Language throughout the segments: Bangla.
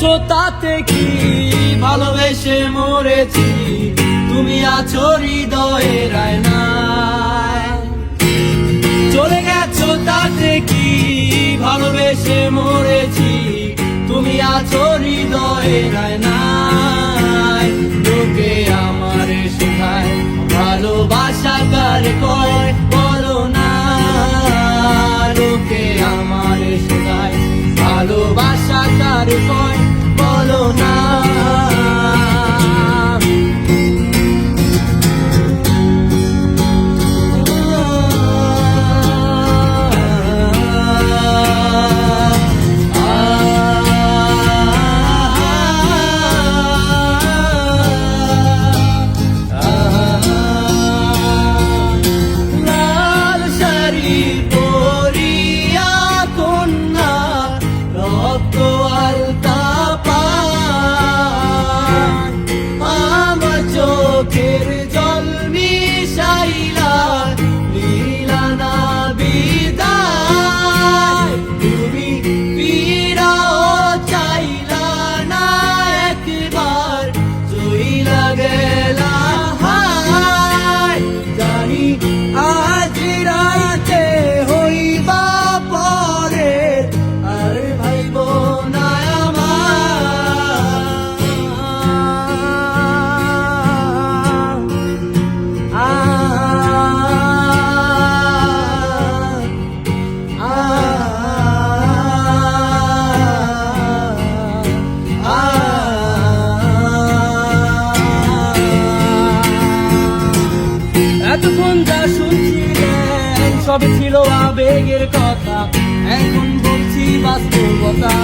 গেছো তাতে কি, ভালোবেসে মরেছি, তুমি আছো হৃদয়ের আয়নায়। চলে গেছো তাতে কি, ভালোবেসে মরেছি, তুমি আছো হৃদয়ের আয়নায়। লোকে আমারে শেখায় ভালোবাসা কার কয়, বলো না। লোকে আমারে শেখায় ভালোবাসা কার কয়, বলো না। এতক্ষণ যা শুনছিলেন সবই ছিল আবেগের কথা, এখন বলছি বাস্তবতা।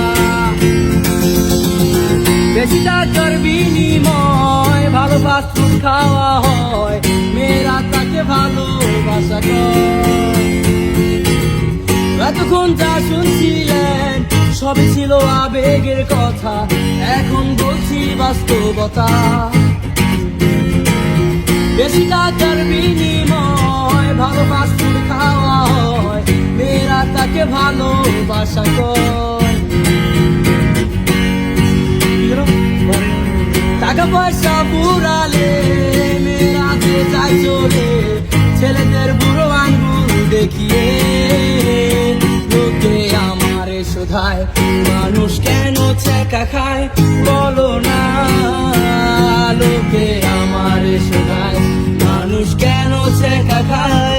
বেশি টাকার বিনিময় ভালো ফাস্ট ফুড খাওয়া হয়, মেয়েরা তাকে ভালোবাসা করে। এতক্ষণ যা শুনছিলেন সবই ছিল আবেগের কথা, এখন বলছি বাস্তবতা। বেশি টাকার বিনিময় ভালো ফাস্ট ফুড খাওয়া হয়, মেয়েরা তাকে ভালোবাসা করে। টাকা পয়সা পুরালে মেয়েরা যে যায় চলে, ছেলেদের বুড়ো আঙ্গুল দেখিয়ে। লোকে আমারে শোধায় মানুষ কেন ছেঁকা খায়, বলো না। লোকে আমারে শোধায় মানুষ কেন ছেঁকা খায়।